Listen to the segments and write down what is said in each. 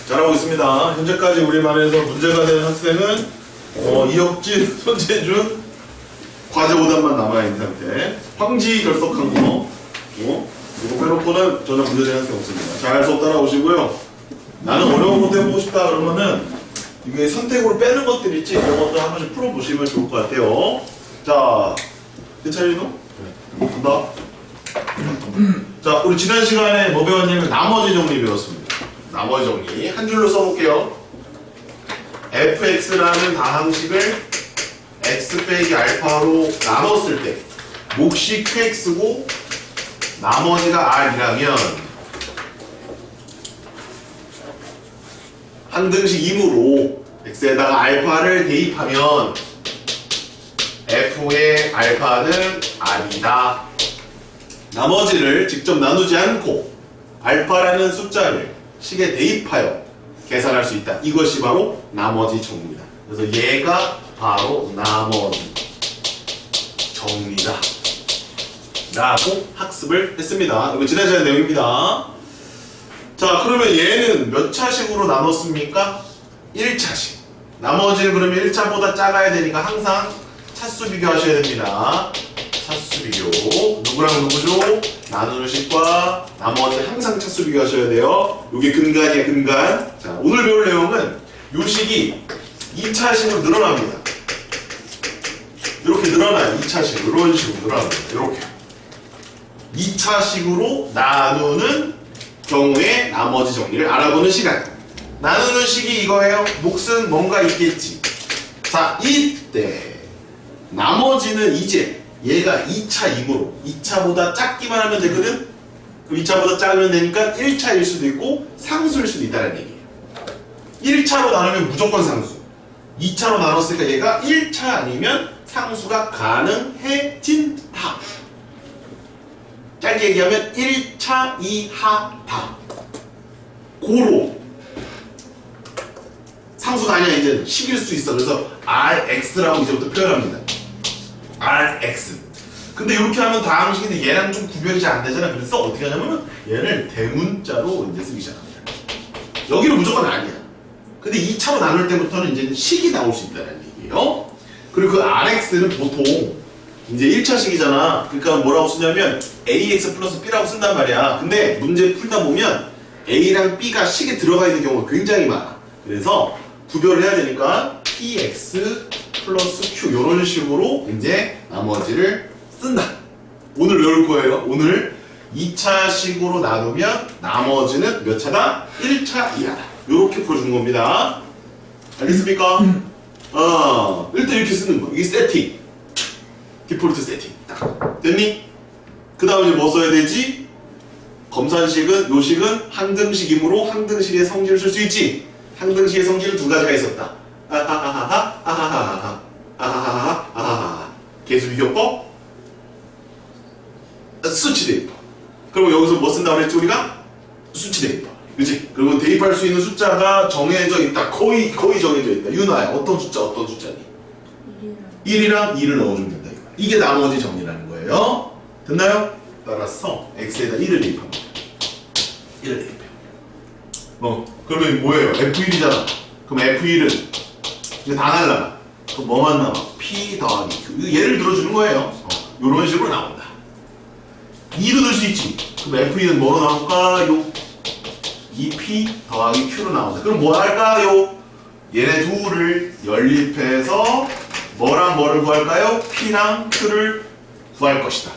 잘하고 있습니다. 현재까지 우리반에서 문제가 되는 학생은 이혁진, 손재준, 과제 5단만 남아있는 상태. 황지 결석한 거. 이거 빼놓고는 전혀 문제되는 학생 없습니다. 잘 수업 따라오시고요. 나는 어려운 것도 해보고 싶다 그러면은 이게 선택으로 빼는 것들 있지? 이런 것들 한 번씩 풀어보시면 좋을 것 같아요. 자, 내 차례노? 네. 간다. 자, 우리 지난 시간에 뭐 배웠냐면 나머지 정리 배웠습니다. 나머지 정리 한 줄로 써볼게요. fx라는 다항식을 x 빼기 알파로 나눴을 때 몫이 qx고 나머지가 r이라면 항등식이므로 x에다가 알파를 대입하면 f의 알파는 r이다. 나머지를 직접 나누지 않고 알파라는 숫자를 식에 대입하여 계산할 수 있다. 이것이 바로 나머지 정리다. 그래서 얘가 바로 나머지 정리다 라고 학습을 했습니다. 이거 지난 시간 내용입니다. 자, 그러면 얘는 몇 차식으로 나눴습니까? 1차식. 나머지는 그러면 1차보다 작아야 되니까 항상 차수 비교하셔야 됩니다. 차수 비교. 누구랑 누구죠? 나누는 식과 나머지 항상 차수 비교하셔야 돼요. 이게 근간이야, 근간. 자, 오늘 배울 내용은 요 식이 2차식으로 늘어납니다. 이렇게 늘어나요. 2차식. 이런 식으로 늘어납니다. 이렇게. 2차식으로 나누는 경우에 나머지 정리를 알아보는 시간. 나누는 식이 이거예요. 몫은 뭔가 있겠지. 자, 이때 나머지는 이제 얘가 2차이므로 2차보다 작기만 하면 되거든? 그럼 2차보다 작으면 되니까 1차일 수도 있고 상수일 수도 있다는 얘기예요. 1차로 나누면 무조건 상수. 2차로 나눴으니까 얘가 1차 아니면 상수가 가능해진다. 짧게 얘기하면 1차 이하다. 고로 상수가 아니야. 이제 식일 수 있어. 그래서 Rx라고 이제부터 표현합니다. Rx. 근데 이렇게 하면 다항식인데 얘랑 좀 구별이 잘 안 되잖아. 그래서 어떻게 하냐면은 얘를 대문자로 이제 쓰기 시작합니다. 여기는 무조건 아니야. 근데 2차로 나눌 때부터는 이제 식이 나올 수 있다는 얘기예요. 그리고 그 Rx는 보통 이제 1차식이잖아. 그러니까 뭐라고 쓰냐면 ax 플러스 b라고 쓴단 말이야. 근데 문제 풀다 보면 a랑 b가 식에 들어가 있는 경우가 굉장히 많아. 그래서 구별을 해야 되니까 px 플러스 q 이런 식으로 이제 나머지를 쓴다. 오늘 외울 거예요. 오늘 2차식으로 나누면 나머지는 몇 차다? 1차 이하다. 이렇게 풀어준 겁니다. 알겠습니까? 일단 이렇게 쓰는 거. 이게 세팅. 디폴트 세팅. 딱. 됐니? 그 다음 이제 뭐 써야 되지? 검산식은, 요식은 항등식이므로 항등식의 성질을 쓸 수 있지. 항등식의 성질은 두 가지가 있었다. 아하하하, 아하하하, 아하하하, 아하하하. 계수비교법, 수치대입법. 그리고 여기서 뭐 쓴다고 그랬지 우리가? 수치대입법. 그치? 그리고 대입할 수 있는 숫자가 정해져 있다. 거의 정해져 있다. 유나야, 어떤 숫자니? 1이랑 2를 넣어주면 된다. 이게 나머지 정리라는 거예요. 됐나요? 따라서 x에다 1을 대입합니다. 1을 대입해요. 그러면 뭐예요? f1이잖아. 그럼 f1은 이제 다 날라가. 그럼 뭐만 남아? p 더하기 q. 얘를 들어주는 거예요. 이런 식으로 나온다. 2도 넣을 수 있지. 그럼 f2는 뭐로 나올까요? 2p 더하기 q로 나온다. 그럼 뭐 할까요? 얘네 둘을 연립해서 뭐랑 뭐를 구할까요? P랑 Q를 구할 것이다.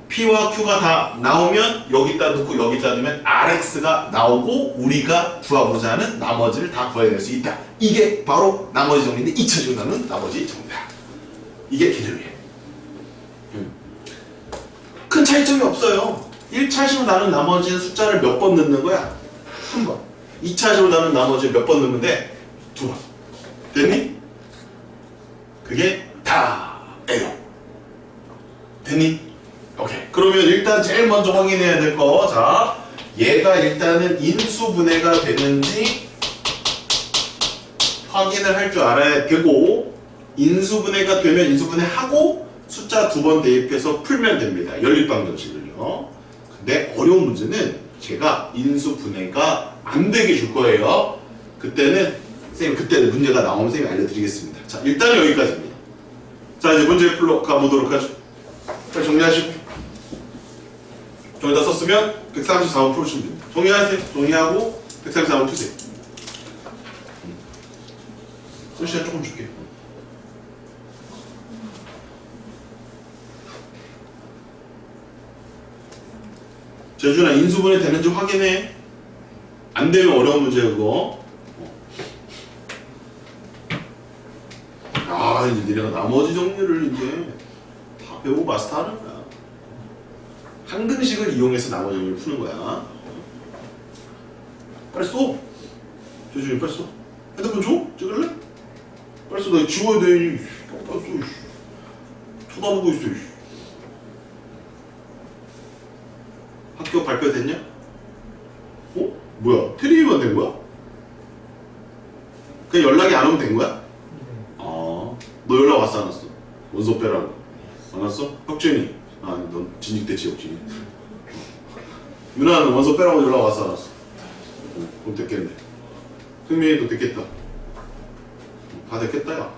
P와 Q가 다 나오면 여기다 넣고 여기다 넣으면 RX가 나오고 우리가 구하고자 하는 나머지를 다 구해낼 수 있다. 이게 바로 나머지 정리인데 2차식으로 나누는 나머지 정리다. 이게 개념이에요. 큰 차이점이 없어요. 1차식으로 나눈 나머지는 숫자를 몇 번 넣는 거야? 한 번. 2차식으로 나눈 나머지를 몇 번 넣는데? 두 번. 됐니? 그게 다예요. 됐니? 오케이. 그러면 일단 제일 먼저 확인해야 될 거. 자, 얘가 일단은 인수분해가 되는지 확인을 할 줄 알아야 되고, 인수분해가 되면 인수분해하고 숫자 2번 대입해서 풀면 됩니다. 연립방정식을요. 근데 어려운 문제는 제가 인수분해가 안 되게 줄 거예요. 그때는 선생님 그때 문제가 나오면 선생님이 알려드리겠습니다. 자, 일단은 여기까지입니다. 자, 이제 문제 풀러 가보도록 하죠. 자, 정리하시고 정리 다 썼으면 134번 풀으시면 됩니다. 정리하세요. 정리하고 134번 푸세요. 쓸 시간 조금 줄게요. 재준아, 인수분해 되는지 확인해. 안 되면 어려운 문제 그거. 아, 이제 니네가 나머지 정리를 이제 다 배우고 마스터하는 거야. 한근식을 이용해서 나머지 정리를 푸는 거야. 빨리 써. 재준이 빨리 써. 핸드폰 줘? 찍을래? 빨리 써. 나 지워야 돼. 빨리 써. 쳐다보고 있어. 학교 발표됐냐? 어? 뭐야? 테레비만 된 거야? 그냥 연락이 안 오면 된 거야? 아, 너 연락 왔어 안 왔어? 원서 빼라고. 안 왔어? 혁준이. 아, 넌 진직됐지 혁준이. 유나는 원서 빼라고 연락 왔어 안 왔어? 그럼 됐겠네. 승민이도 됐겠다. 다 됐겠다 야.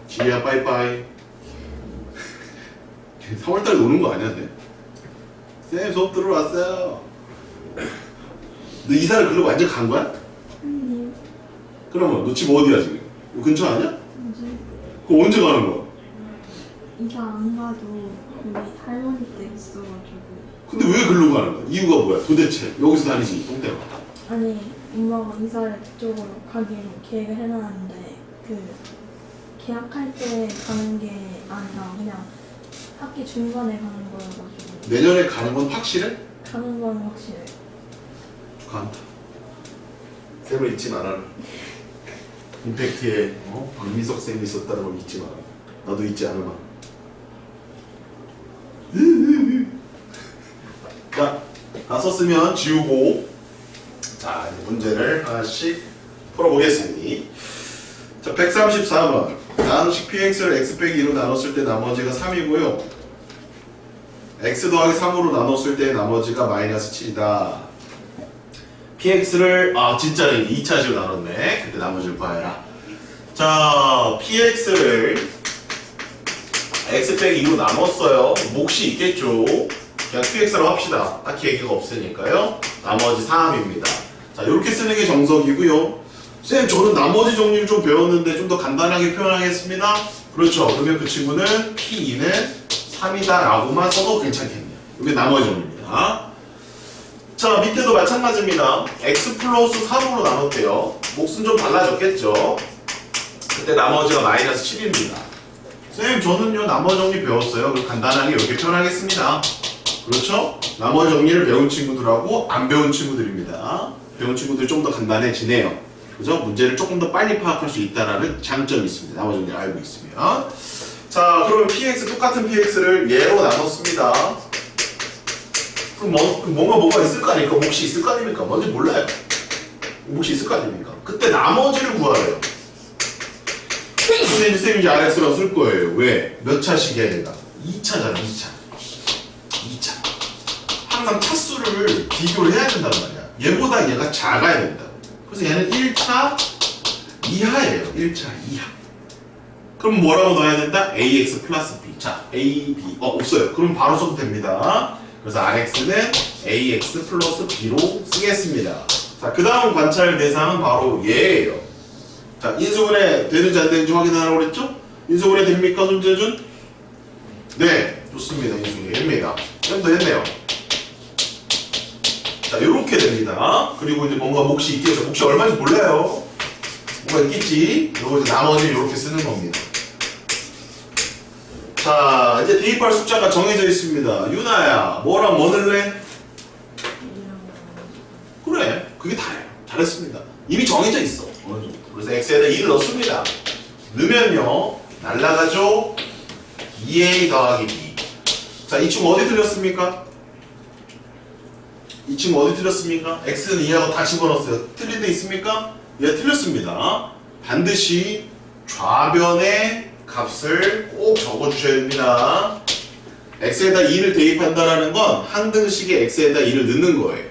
지혜야 빠이빠이. 3월달에 노는 거 아니야 쟤? 쌤 수업 들어왔어요. 너 이사를 그리고 완전 간 거야? 그러면 너 집 어디야 지금? 근처 아니야? 그거 언제 가는 거야? 이사 안 가도 우리 할머니 댁 있어가지고. 근데 왜 글로 가는 거야? 이유가 뭐야? 도대체 여기서 다니지 똥대가. 아니 엄마가 이사를 그쪽으로 가기로 계획을 해놨는데 그 계약할 때 가는 게 아니라 그냥 학기 중간에 가는 거여가지고. 내년에 가는 건 확실해? 가는 건 확실해. 축하한다. 쌤을 잊지 말아라. 임팩트에 박민석 쌤이 있었다는 걸 잊지 마라. 나도 잊지 않으마. 자, 다 썼으면 지우고. 자, 이제 문제를 하나씩 풀어보겠습니다. 자, 134번. 나항식 px를 x 빼기 2로 나눴을 때 나머지가 3이고요. x 더하기 3으로 나눴을 때 나머지가 마이너스 7이다. px를 진짜네 2차식으로 나눴네. 그때 나머지를 봐야라. 자, px를 x 빼기 2로 나눴어요. 몫이 있겠죠. 그냥 qx라고 합시다. 딱히 얘기가 없으니까요. 나머지 3입니다. 자, 이렇게 쓰는 게 정석이고요. 쌤, 저는 나머지 정리를 좀 배웠는데 좀 더 간단하게 표현하겠습니다. 그렇죠. 그러면 그 친구는 p2는 3이다 라고만 써도 괜찮겠네요. 이게 나머지 정리입니다. 자, 밑에도 마찬가지입니다. x 플러스 3으로 나눴대요. 몫은 좀 달라졌겠죠. 그때 나머지가 마이너스 7입니다. 쌤, 저는요 나머지 정리 배웠어요. 그럼 간단하게 이렇게 표현하겠습니다. 그렇죠? 나머지 정리를 배운 친구들하고 안 배운 친구들입니다. 배운 친구들이 좀 더 간단해지네요. 그죠? 문제를 조금 더 빨리 파악할 수 있다는 장점이 있습니다. 나머지 정리를 알고 있으면. 자, 그러면 px, 똑같은 px를 얘로 나눴습니다. 그럼 뭐가 있을 거 아닙니까? 몫이 있을 거 아닙니까? 뭔지 몰라요. 몫이 있을 거 아닙니까? 그때 나머지를 구하래요. 근데 쌤이 이제 RX라고 쓸 거예요. 왜? 몇 차식이야 얘가? 2차잖아, 2차. 항상 차수를 비교를 해야 된단 말이야. 얘보다 얘가 작아야 된다고. 그래서 얘는 1차 이하예요. 1차 이하. 그럼 뭐라고 넣어야 된다? ax 플러스 b. 자, a, b. 없어요. 그럼 바로 써도 됩니다. 그래서 rx는 ax 플러스 b로 쓰겠습니다. 자, 그 다음 관찰 대상은 바로 얘예요. 자, 인수분해 되는지 안 되는지 확인하라고 그랬죠? 인수분해 됩니까, 손재준? 네, 좋습니다. 인수분해 됩니다. 좀 더 했네요. 자, 요렇게 됩니다. 그리고 이제 뭔가 몫이 있겠죠. 몫이 얼마인지 몰라요. 뭐가 있겠지? 요거 이제 나머지 요렇게 쓰는 겁니다. 자, 이제 대입할 숫자가 정해져 있습니다. 유나야, 뭐랑 뭐 넣을래? 그래, 그게 다예요. 잘했습니다. 이미 정해져 있어. 어느 정도. 그래서 x에다 2를 넣습니다. 넣으면요, 날라가죠? 2a 더하기 b. 자, 이 친구 어디 틀렸습니까? 이 친구 어디 틀렸습니까? x는 2하고 다 집어넣었어요. 틀린 데 있습니까? 예, 틀렸습니다. 반드시 좌변의 값을 꼭 적어주셔야 됩니다. x에다 2를 대입한다는 건 항등식에 x에다 2를 넣는 거예요.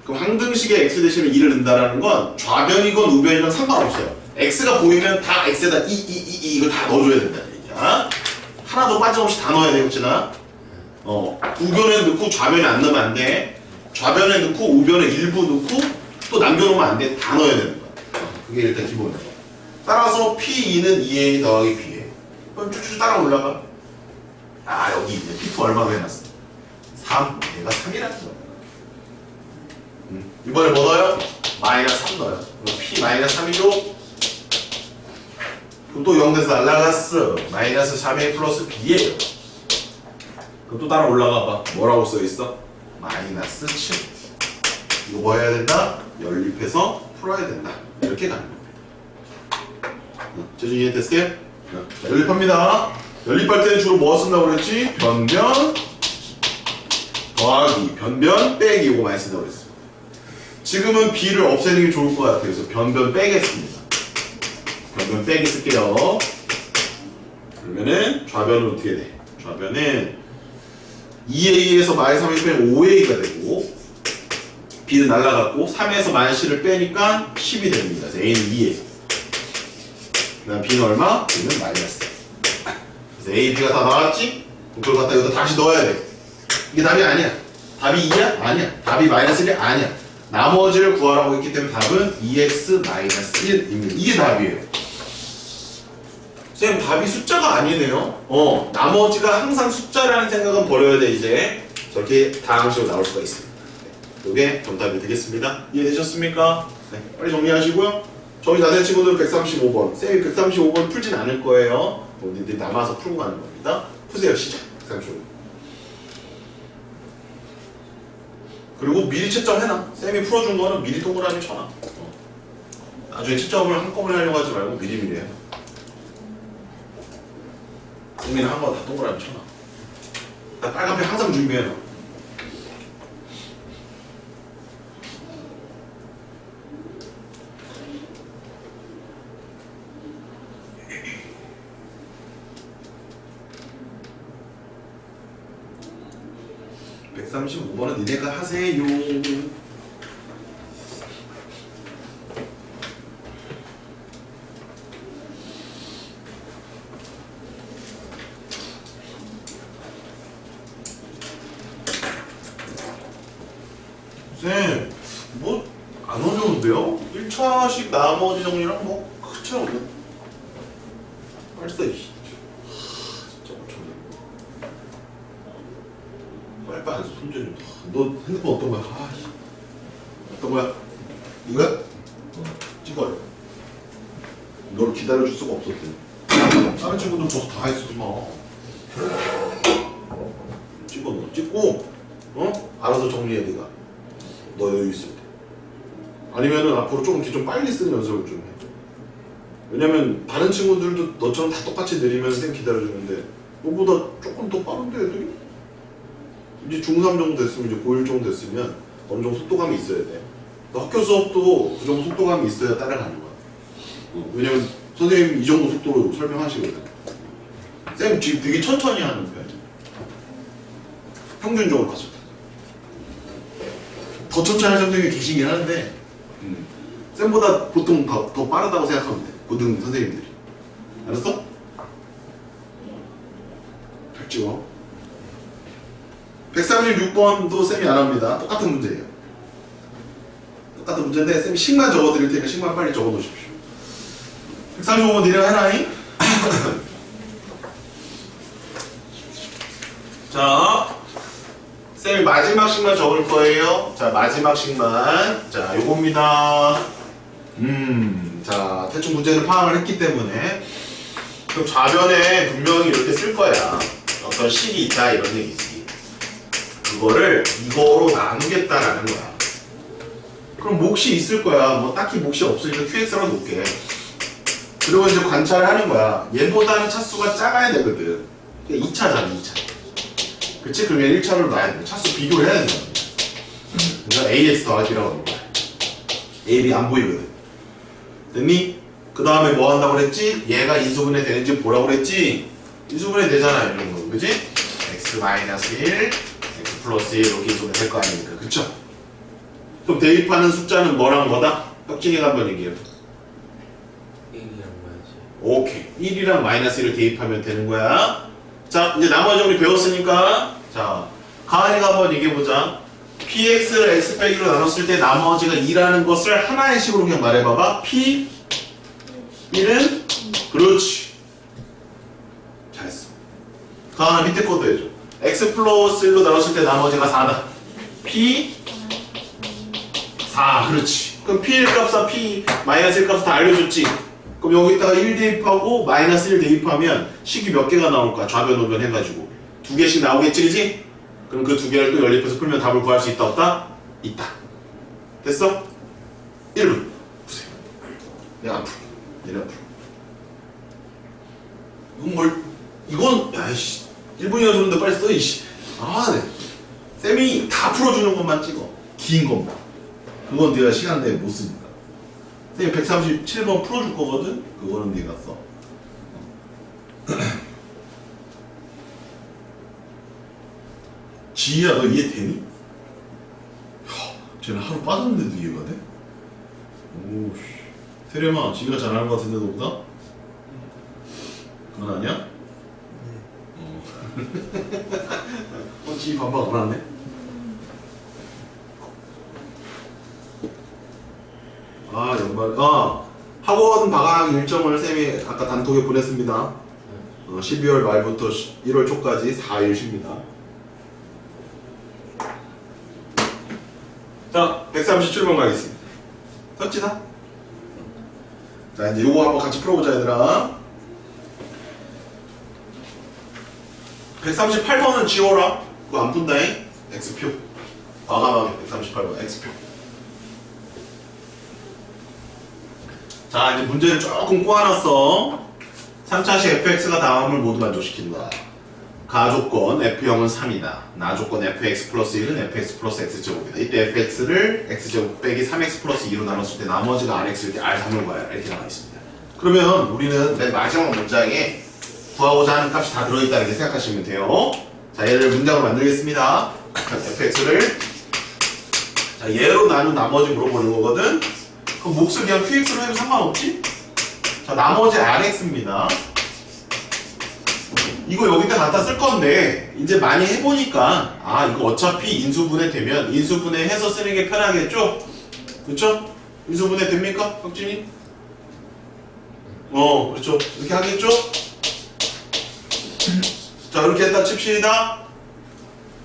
그럼 항등식에 x 대신에 2를 넣는다라는 건 좌변이건 우변이건 상관없어요. x가 보이면 다 x에다 2 이걸 다 넣어줘야 된다는 얘기야. 하나도 빠짐없이 다 넣어야 되겠지나 우변에 넣고 좌변에 안 넣으면 안 돼. 좌변에 넣고 우변에 일부 넣고 또 남겨놓으면 안 돼. 다 넣어야 되는 거야. 그게 일단 기본이야. 따라서 P2는 2A 더하기 B에 그럼 쭉쭉 따라 올라가. 아 여기 이제 P2 얼마로 해놨어? 3. 얘가 3이라는 거야. 이번에 뭐 넣어요? 마이너스 3 넣어요. 그럼 P 마이너스 3이죠? 그럼 또 0돼서 날라갔어. 마이너스 3A 플러스 B예요. 그럼 또 따라 올라가 봐. 뭐라고 써있어? 마이너스 7. 이거 뭐 해야 된다? 연립해서 풀어야 된다. 이렇게 가는 겁니다. 재준 이해됐어요? 자, 연립합니다. 연립할 때는 주로 뭐 쓴다고 그랬지? 변변 더하기 변변 빼기 이거 많이 쓴다고 그랬어. 지금은 B를 없애는 게 좋을 것 같아요. 그래서 변변 빼겠습니다. 변변 빼기 쓸게요. 그러면은 좌변은 어떻게 돼? 좌변은 2A에서 마이너스 3을 빼면 5A가 되고 B는 날라갔고 3에서 마이너스 C를 빼니까 10이 됩니다. 그래서 A는 2A. 그 다음 B는 얼마? B는 마이너스. 그래서 A, B가 다 나왔지? 그걸 갖다 여기다 다시 넣어야 돼. 이게 답이 아니야. 답이 2야? 아니야. 답이 마이너스 1이 아니야. 나머지를 구하라고 했기 때문에 답은 2x-1입니다. 이게 답이에요. 쌤, 답이 숫자가 아니네요. 나머지가 항상 숫자라는 생각은 버려야 돼, 이제. 저렇게 다항식으로 나올 수가 있습니다. 이게 정답이 되겠습니다. 이해되셨습니까? 네, 빨리 정리하시고요. 정리 다 된 친구들은 135번. 쌤이 135번 풀진 않을 거예요. 니들 남아서 풀고 가는 겁니다. 푸세요, 시작. 135번. 그리고 미리 채점해놔. 쌤이 풀어준 거는 미리 동그라미 쳐놔. 나중에 채점을 한꺼번에 하려고 하지 말고 미리미리 해놔. 쌤이는 한 번 다 동그라미 쳐놔. 나 빨간펜 항상 준비해놔. (135번은) 니네가 하세요. 쌤, 뭐 안 어려운데요? 1차식 나머지 정리랑 뭐 큰 차이 없네. 벌써 진짜 엄청나. 빨리 안 써, 손재주. 너 핸드폰 어떤 거야? 어떤 거야? 이거야? 찍어요. 널 기다려줄 수가 없었대. 다른 친구들 벌써 다 했어, 뭐. 찍어, 너 찍고, 알아서 정리해, 네가. 너 여유 있을 때. 아니면은 앞으로 좀 이렇게 좀 빨리 쓰는 연습을 좀 해. 왜냐면 다른 친구들도 너처럼 다 똑같이 느리면 쌤 기다려주는데 너보다 조금 더 빠른데 애들이? 이제 중3 정도 됐으면 이제 고1 정도 됐으면 어느 정도 속도감이 있어야 돼. 너 학교 수업도 그 정도 속도감이 있어야 따라가는 거야. 왜냐면 선생님 이 정도 속도로 설명하시거든. 쌤 지금 되게 천천히 하는 편이야. 평균적으로 봤을 때. 더 천천히 하는 선생님이 계시긴 하는데 쌤보다 보통 더 빠르다고 생각하면 돼. 고등 선생님들이. 알았어? 잘 찍어. 136번도 쌤이 안 합니다. 똑같은 문제예요. 똑같은 문제인데 쌤이 식만 적어드릴 테니까 식만 빨리 적어놓으십시오. 135번 니네가 해라잉. 자, 쌤이 마지막 식만 적을 거예요. 자, 마지막 식만. 자, 요겁니다. 자, 대충 문제를 파악을 했기 때문에 그럼 좌변에 분명히 이렇게 쓸 거야. 어떤 식이 있다 이런 얘기지. 그거를 이거로 나누겠다라는 거야. 그럼 몫이 있을 거야. 뭐 딱히 몫이 없으니까 QX로 놓을게. 그리고 이제 관찰을 하는 거야. 얘보다는 차수가 작아야 되거든. 2차잖아, 2차. 그치? 그러면 1차로 놔야 돼. 차수 비교를 해야 된다. 그래서 AX 더하기 B라고 하는 거야. A, B 안 보이거든. 됐니? 그 다음에 뭐 한다고 그랬지? 얘가 인수분해 되는지 뭐라고 그랬지? 인수분해 되잖아, 이 정도. 그치? X-1, X+1 이렇게 인수분해 될 거 아닙니까? 그쵸? 그럼 대입하는 숫자는 뭐랑 뭐다? 혁진이가 한번 얘기해. 1이랑 마이너스. 오케이. 1이랑 마이너스 1을 대입하면 되는 거야. 자, 이제 나머지 우리 배웠으니까 자, 가은이가 한번 얘기해보자. px를 x 빼기로 나눴을 때 나머지가 2라는 것을 하나의 식으로 그냥 말해봐봐. p 1은 그렇지. 잘했어. 가은아 밑에 것도 해줘. x 플러스 1로 나눴을 때 나머지가 4다. p 4 그렇지. 그럼 p 1 값과 p 마이너스 1 값을 다 알려줬지. 그럼 여기다가 1 대입하고 마이너스 1 대입하면 식이 몇 개가 나올까? 좌변 우변 해가지고 2개씩 나오겠지 그지? 그럼 그 2개를 또 연립해서 풀면 답을 구할 수 있다 없다? 있다. 됐어? 1분 보세요. 내가 앞으로 내려 앞으로. 이건 뭘 이건 야이씨 1분이나 줬는데 빨리 써 이씨. 아 네. 쌤이 다 풀어주는 것만 찍어. 긴 것만. 그건 네가 시간 내에 못 쓰니까. 쌤이 137번 풀어줄 거거든? 그거는 네가 써. 지희야 너 이해되니? 쟤는 하루 빠졌는데도 이해가 돼? 오씨 세рем아 지희가 잘하는 거 같은데 너보다? 그건 아니야? 지희 반박 안 하네? 아 연말 학원 방학 일정을 쌤이 아까 단톡에 보냈습니다. 12월 말부터 1월 초까지 4일 쉽니다. 자 137번 가겠습니다. 썼지나? 자 이제 요거 한번 같이 풀어보자 얘들아. 138번은 지워라. 그거 안 푼다잉. X표 과감하게 138번 X표. 자 이제 문제를 조금 꼬아놨어. 3차식 fx가 다음을 모두 만족시킨다. 가조건 f형은 3이다. 나조건 fx 플러스 1은 fx 플러스 x제곱이다. 이때 fx를 x제곱 빼기 3x 플러스 2로 나눴을 때 나머지가 rx일 때 r3을 구하라 이렇게 나와 있습니다. 그러면 우리는 맨 마지막 문장에 구하고자 하는 값이 다 들어있다 이렇게 생각하시면 돼요. 자 얘를 문장으로 만들겠습니다. fx를 자 얘로 나눈 나머지 물어보는 거거든. 그럼 몫을 그냥 qx로 해도 상관없지? 자 나머지 rx입니다. 이거 여기다 갖다 쓸 건데 이제 많이 해보니까 아 이거 어차피 인수분해 되면 인수분해 해서 쓰는 게 편하겠죠? 그렇죠? 인수분해 됩니까? 혁진이? 그렇죠. 이렇게 하겠죠? 자 이렇게 했다 칩시다.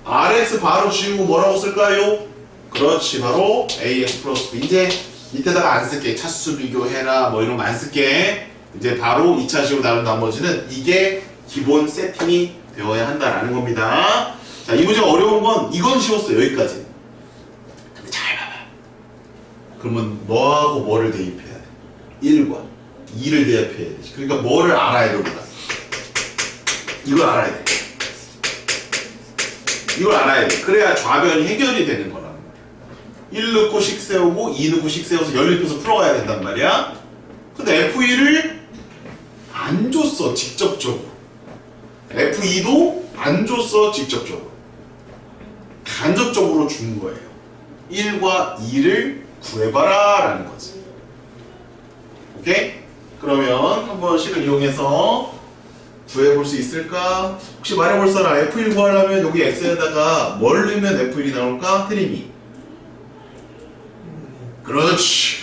rx 바로 지우고 뭐라고 쓸까요? 그렇지 바로 ax 플러스 b. 이제 밑에다가 안 쓸게. 차수 비교해라 뭐 이런 거 안 쓸게. 이제 바로 2차식으로 나눈 나머지는 이게 기본 세팅이 되어야 한다라는 겁니다. 자, 이 문제가 어려운 건 이건 쉬웠어 여기까지. 근데 잘 봐봐. 그러면 뭐하고 뭐를 대입해야 돼? 1과 2를 대입해야 되지. 그러니까 뭐를 알아야 돼 우리가? 이걸 알아야 돼. 이걸 알아야 돼. 그래야 좌변이 해결이 되는 거란 말이야. 1 넣고 식 세우고 2 넣고 식 세워서 연립해서 풀어가야 된단 말이야. 근데 F1을 안 줬어 직접적으로. F2도 안 줬어 직접적으로. 간접적으로 준 거예요. 1과 2를 구해봐라 라는 거지. 오케이? 그러면 한번 식을 이용해서 구해볼 수 있을까? 혹시 말해볼 사람 F1 구하려면 여기 X에다가 뭘 넣으면 F1이 나올까? 테림이. 그렇지.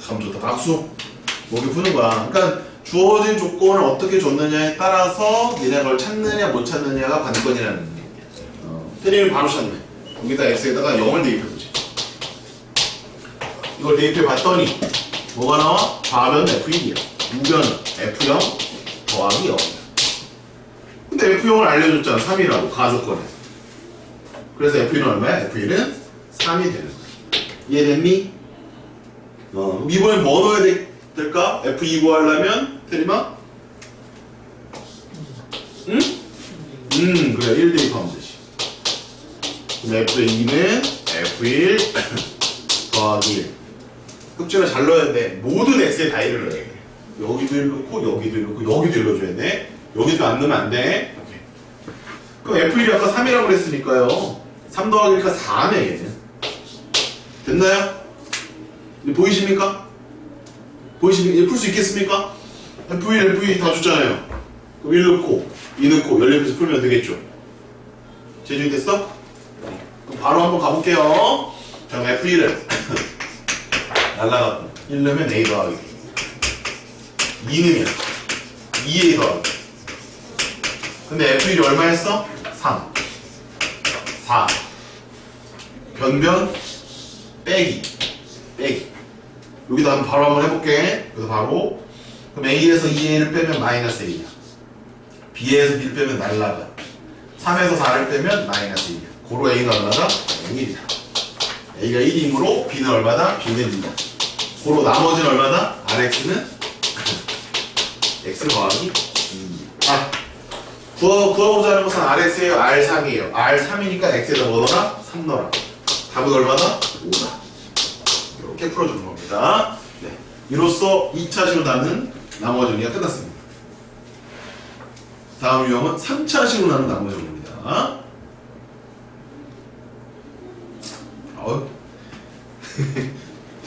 참 좋다. 박수. 목이 푸는 거야. 그러니까 주어진 조건을 어떻게 줬느냐에 따라서 니네가 그걸 찾느냐 못 찾느냐가 관건이라는 얘기야. 테림이 바로 찾네. 여기다 X에다가 0을 대입해보지. 이걸 대입해봤더니 뭐가 나와? 좌변 F1이야. 우변은 F0 더하기 0. 근데 F0을 알려줬잖아. 3이라고 가조건에서. 그래서 F1은 얼마야? F1은 3이 되는 거야. 이해됐니? 이번엔 뭐 넣어야 될까? F2 구하려면 테리마? 응? 그래 1 대입하면 되지. 그럼 F2는 F1 더하기 1. 흡수를 잘 넣어야 돼. 모든 X에 다 1을 넣어야 돼. 여기도 1 넣고 여기도 1 넣고 여기도 1 넣어줘야 돼. 여기도 안 넣으면 안 돼. 오케이. 그럼 F1이 아까 3이라고 그랬으니까요. 3 더하기 1가 4네 얘는. 됐나요? 이제 보이십니까? 보이십니까? 풀 수 있겠습니까? F1, F2 다 줬잖아요. 그럼 1 넣고 2 넣고 연립해서 풀면 되겠죠. 제준이 됐어? 그럼 바로 한번 가볼게요. 자, F1은 날라갔고 1 넣으면 A 더하기 2 넣으면 2A 더하기. 근데 F1이 얼마 했어? 3 4 변변 빼기 여기다 바로 한번 해볼게. 그래서 바로 그럼 A에서 2A를 빼면 마이너스 A야. B에서 B를 빼면 날라가. 3에서 4를 빼면 마이너스 1이야. 고로 A는 얼마다? 0이다. A가 1이므로 B는 얼마다? B는 2다. 고로 나머지는 얼마다? RX는 X 더하기 2. 구워보자는 것은 RX예요? R3이에요? R3이니까 X에다 뭐 넣어라? 3 넣어라. 답은 얼마다? 5다. 이렇게 풀어주는 겁니다. 네. 이로써 2차식으로 나는 나머지 정리가 끝났습니다. 다음 유형은 3차식으로 나는 나머지 정리입니다.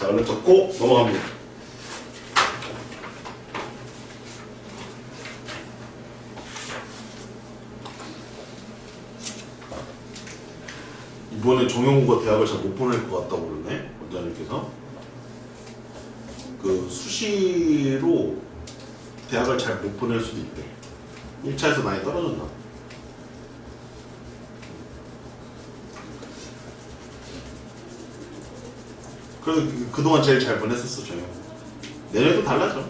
자, 얼른 적고 넘어갑니다. 이번에 정용구가 대학을 잘 못 보낼 것 같다고 그러네, 원장님께서. 그 수시로 대학을 잘 못 보낼 수도 있대. 1차에서 많이 떨어졌나? 그래도 그동안 제일 잘 보냈었어, 정용. 내년도 달라져.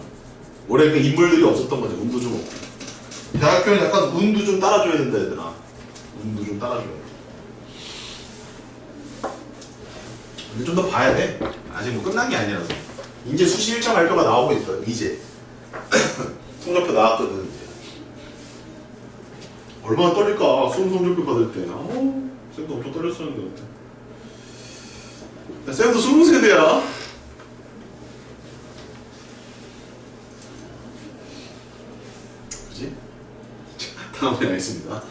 올해 그 인물들이 없었던 거지, 운도 좀 없고. 대학교는 약간 운도 좀 따라줘야 된다, 얘들아. 운도 좀 따라줘야 돼. 근데 좀 더 봐야 돼. 아직 뭐 끝난 게 아니라서. 이제 수시 1차 발표가 나오고 있어요. 이제 성적표 나왔거든. 이제. 얼마나 떨릴까? 수험 성적표 받을 때. 쌤도 엄청 떨렸었는데. 야, 쌤도 20세대야. 그지? 다음에 하겠습니다.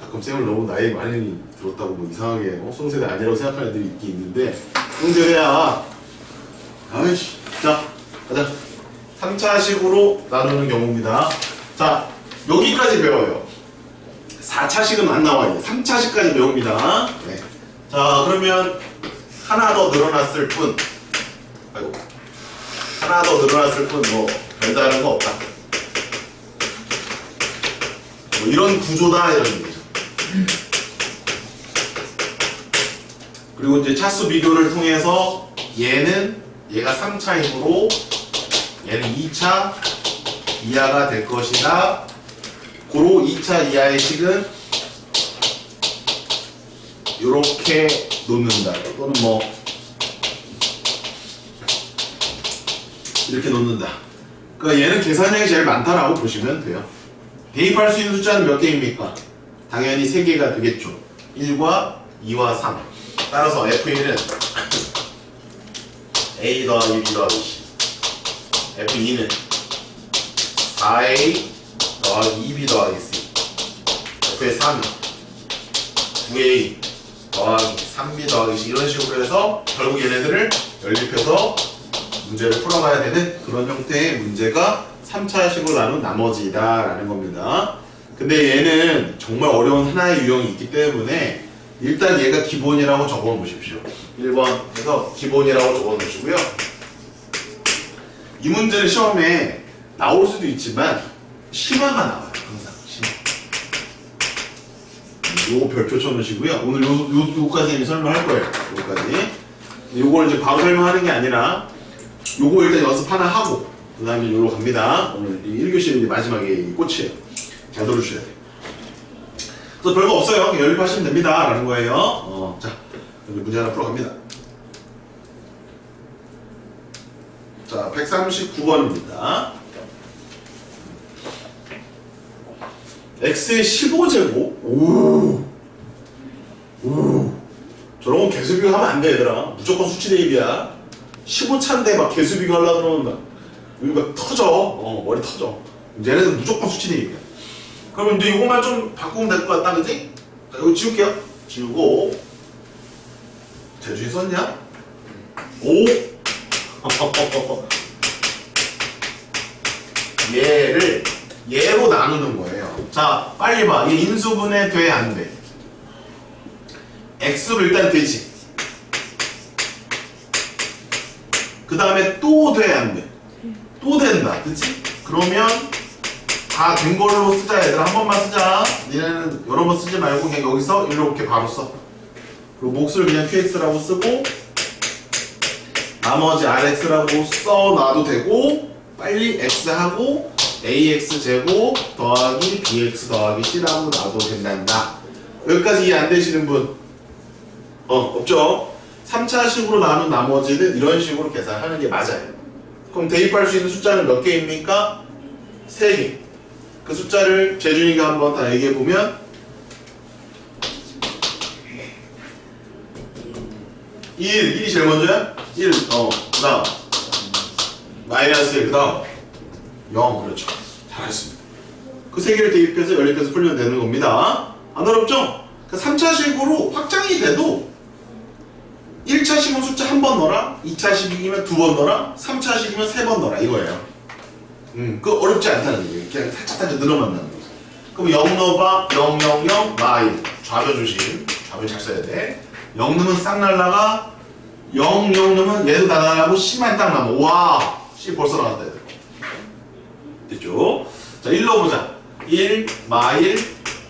가끔 쌤을 너무 나이 많이 들었다고 뭐 이상하게 수능세대 아니라고 생각하는 애들이 있긴 있는데 수능세대야. 아이씨. 자, 가자. 3차식으로 나누는 경우입니다. 자, 여기까지 배워요. 4차식은 안 나와요. 3차식까지 배웁니다. 네. 자, 그러면 하나 더 늘어났을 뿐. 아이고. 하나 더 늘어났을 뿐 뭐 별다른 거 없다. 뭐 이런 구조다 이런 얘기죠. 그리고 이제 차수 비교를 통해서 얘가 3차이므로 얘는 2차 이하가 될 것이다. 고로 2차 이하의 식은 이렇게 놓는다. 또는 뭐 이렇게 놓는다. 그러니까 얘는 계산량이 제일 많다라고 보시면 돼요. 대입할 수 있는 숫자는 몇 개입니까? 당연히 3개가 되겠죠. 1과 2와 3. 따라서 F1은 A 더하기 B 더하기 C. F2는 4A 더하기 2B 더하기 C. F의 3은 9A 더하기 3B 더하기 C. 이런 식으로 해서 결국 얘네들을 연립해서 문제를 풀어가야 되는 그런 형태의 문제가 3차식으로 나눈 나머지다 라는 겁니다. 근데 얘는 정말 어려운 하나의 유형이 있기 때문에 일단 얘가 기본이라고 적어 놓으십시오. 1번에서 기본이라고 적어 놓으시고요. 이 문제는 시험에 나올 수도 있지만 심화가 나와요. 항상 심화. 요거 별표 쳐 놓으시고요. 오늘 요거까지 설명할 거예요. 요거까지. 요걸 이제 바로 설명하는 게 아니라 요거 일단 연습 하나 하고 그 다음에 요로 갑니다. 오늘 1교시는 이제 마지막에 꽃이에요. 잘 들어주셔야 돼요. 그래서 별거 없어요. 연립하시면 됩니다. 라는 거예요. 자, 이제 문제 하나 풀어갑니다. 자, 139번입니다. x의 15제곱? 오. 저런 건 개수 비교하면 안 돼, 얘들아. 무조건 수치 대입이야. 15차인데 막 개수 비교 하려고 그러면 막, 여기 막 터져. 머리 터져. 얘네는 무조건 수치 대입이야. 그러면 이제 이것만 좀 바꾸면 될 것 같다, 그지? 자, 이거 지울게요. 지우고. 제주에 썼냐? 5 얘를 얘로 나누는 거예요. 자, 빨리 봐. 얘 인수분해 돼, 안 돼? x로 일단 되지. 그 다음에 또 돼, 안 돼? 또 된다. 그치? 그러면 다 된 걸로 쓰자. 얘들아, 한 번만 쓰자. 얘네는 여러 번 쓰지 말고 그냥 여기서 이렇게 바로 써. 그리고 몫을 그냥 qx라고 쓰고 나머지 rx라고 써놔도 되고, 빨리 x하고 ax 제곱 더하기 bx 더하기 c라고 놔도 된단다. 여기까지 이해 안 되시는 분? 없죠? 3차식으로 나눈 나머지는 이런 식으로 계산하는 게 맞아요. 그럼 대입할 수 있는 숫자는 몇 개입니까? 3개. 그 숫자를 재준이가 한번 다 얘기해 보면 1이 제일 먼저야? 1, 그 다음 마이너스 1, 그 다음 0, 그렇죠. 잘하셨습니다. 그 3개를 대입해서 연립해서 풀면 되는 겁니다. 안 어렵죠? 그 3차식으로 확장이 돼도 1차식은 숫자 한 번 넣어라, 2차식이면 2번 넣어라, 3차식이면 3번 넣어라 이거예요. 그 어렵지 않다는 얘기예요. 그냥 살짝 늘어만 나는 거죠. 그럼 0 넣어봐. 0, 0, 0, 마일. 좌변 조심. 좌변 잘 써야 돼. 0 넣으면 싹 날라가. 0, 0 넣으면 얘도 다 날라가고 C만 딱 남아. 와, C 벌써 나왔다 얘들. 됐죠? 자, 1 넣어보자. 1, 마일,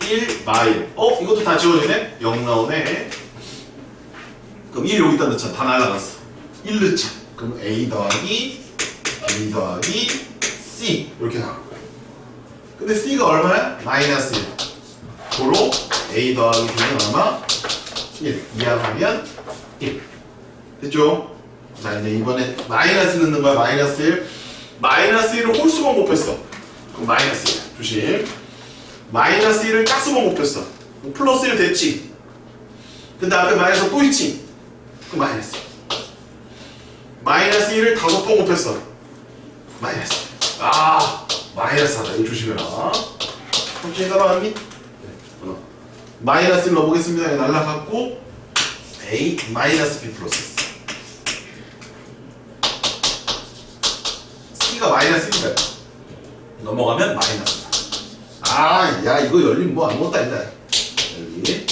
1, 마일. 이것도 다 지워지네? 0 나오네. 그럼 1 여기다 넣자. 다 날라갔어. 1 넣자. 그럼 A 더하기 B 더하기 C 이렇게 나와. 근데 C가 얼마야? 마이너스 1. 도로 A 더하기 B는 얼마? 1. 이항하면 1. 됐죠? 자, 이제 이번에 마이너스 넣는 거야. 마이너스 1. 마이너스 1을 홀수만 곱했어. 그럼 마이너스 1. 조심. 마이너스 1을 짝수만 곱했어. 그럼 플러스 1 됐지? 근데 앞에 마이너스 또 있지? 그럼 마이너스 1. 마이너스 1을 5번 곱했어. 마이너스. 마이너스 하다. 이거 조심해라. 형준이 따라왔니? 마이너스 1 넣어보겠습니다. 날라갔고 A 마이너스 B 플러스 C가 마이너스 1이다. 넘어가면 마이너스 4. 야 이거 열리면 뭐 아무것도 아니다. 여기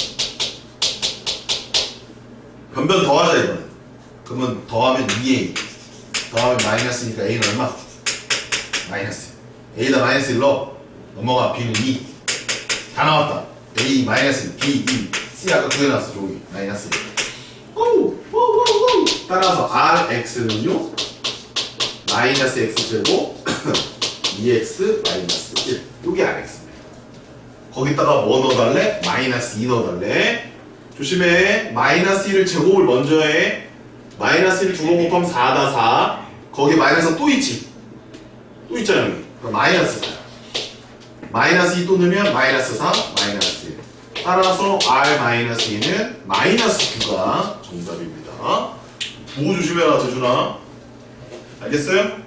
변변 더하자 이번에. 그러면 더하면 2A 더하면 마이너스니까 A는 얼마? 마이너스. A다 마이너스 1 넣어. 넘어가. B는 2. 다 나왔다. A 마이너스 1, B 2, C 아까 2개 나왔어. 저기 마이너스 1. 따라서 RX는요 마이너스 X 제곱 2X 마이너스 1. 요게 RX입니다. 거기다가 뭐 넣어달래? 마이너스 2 넣어달래. 조심해. 마이너스 1을 제곱을 먼저 해. 마이너스 1 두 번 곱하면 4다 4. 거기 마이너스 또 있지? 또 있잖아 여기. 그럼 마이너스 4. 마이너스 2 또 넣으면 마이너스 4, 마이너스 1. 따라서 R-2는 마이너스 9가 정답입니다. 부호 조심해라 재준아. 알겠어요?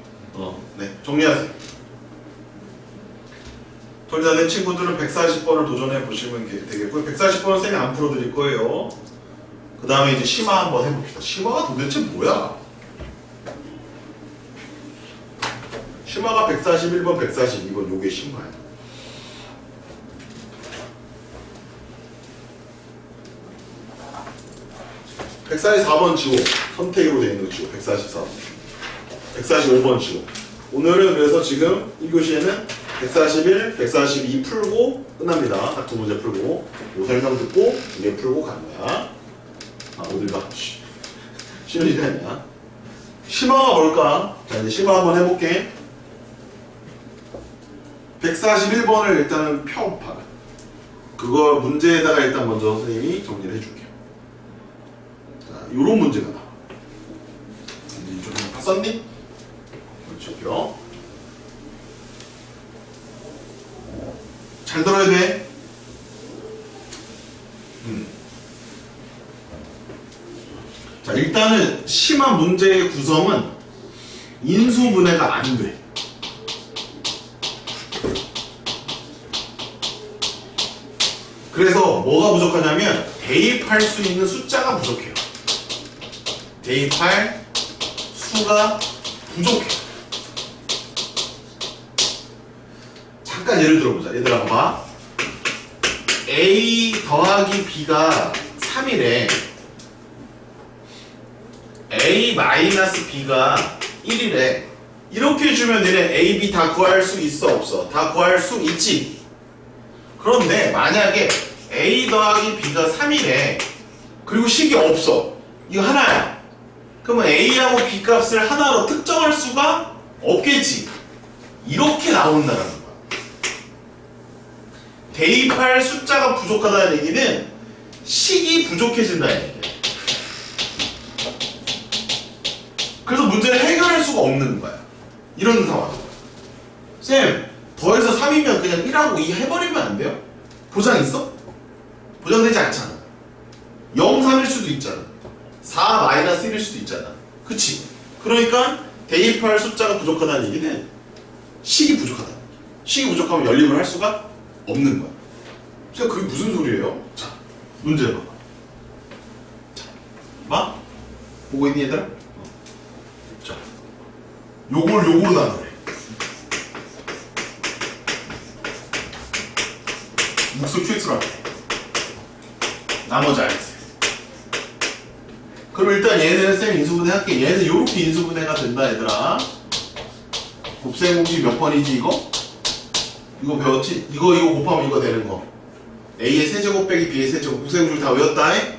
네, 정리하세요. 덜 된 친구들은 140번을 도전해 보시면 되겠고요. 140번은 쌤이 안 풀어드릴 거예요. 그 다음에 이제 심화 한번 해봅시다. 심화가 도대체 뭐야? 심화가 141번, 142번 요게 심화야. 144번 지워. 선택으로 되어 있는 거 지워. 144번. 145번 지워. 오늘은 그래서 지금 1교시에는 141, 142 풀고 끝납니다. 딱 두 문제 풀고 요 설명 듣고 두 개 풀고 가는 거야. 어딜 가? 쉬는 시간이야. 심화가 뭘까? 자 이제 심화 한번 해볼게. 141번을 일단은 펴봐. 그거 문제에다가 일단 먼저 선생님이 정리를 해줄게요. 자, 요런 문제가 나와. 이제 이쪽에 다 썼니? 그렇죠. 잘 들어야 돼. 자, 일단은 심화 문제의 구성은 인수분해가 안 돼. 그래서 뭐가 부족하냐면 대입할 수 있는 숫자가 부족해요. 대입할 수가 부족해. 잠깐 예를 들어보자. 얘들아 봐봐. A 더하기 B가 3이래. A 마이너스 B가 1이래. 이렇게 주면 얘네 A, B 다 구할 수 있어 없어? 다 구할 수 있지. 그런데 만약에 A 더하기 B가 3이래. 그리고 식이 없어. 이거 하나야. 그러면 A하고 B 값을 하나로 특정할 수가 없겠지. 이렇게 나온다는 거야. 대입할 숫자가 부족하다는 얘기는 식이 부족해진다는 얘기야. 그래서 문제를 해결할 수가 없는 거야. 이런 상황. 쌤, 더해서 3이면 그냥 1하고 2 해버리면 안 돼요? 보장 있어? 보장되지 않잖아. 0, 3일 수도 있잖아. 4 마이너스 1일 수도 있잖아. 그치? 그러니까 대입할 숫자가 부족하다는 얘기는 식이 부족하다. 식이 부족하면 연립을 할 수가 없는 거야. 쌤, 그게 무슨 소리예요? 자, 문제 봐봐. 봐? 보고 있니 얘들아? 자, 요걸 요거로 나누래. 묵수 QX로 할게. 나머지 알겠어요. 그럼 일단 얘는 쌤 인수분해 할게. 얘는 요렇게 인수분해가 된다 얘들아. 곱셈 공식 몇 번이지 이거? 이거 배웠지? 이거 곱하면 이거 되는 거. A의 세제곱 빼기 B의 세제곱. 곱셈 공식 다 외웠다 잉?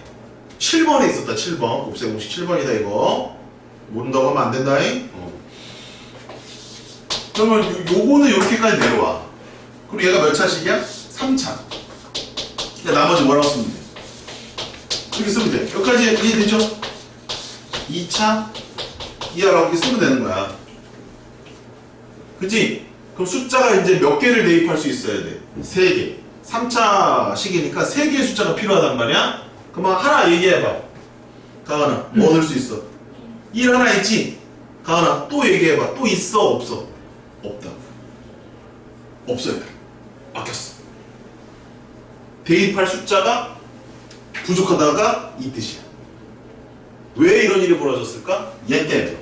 7번에 있었다 7번. 곱셈 공식 7번이다 이거. 모른다고 하면 안 된다 잉? 그러면 요거는 이렇게까지 내려와. 그리고 얘가 몇 차식이야? 3차. 근데 나머지 뭐라고 쓰면 돼? 이렇게 쓰면 돼. 여기까지 이해되죠? 2차 이하라고 이렇게 쓰면 되는 거야. 그치? 그럼 숫자가 이제 몇 개를 대입할 수 있어야 돼? 3개. 3차식이니까 3개의 숫자가 필요하단 말이야? 그럼 하나 얘기해봐. 가은아, 뭐 넣을 수 있어? 1 하나 있지? 가은아, 또 얘기해봐. 또 있어? 없어? 없다. 없어야 돼. 막혔어. 대입할 숫자가 부족하다가 이 뜻이야. 왜 이런 일이 벌어졌을까? 얘 때문에.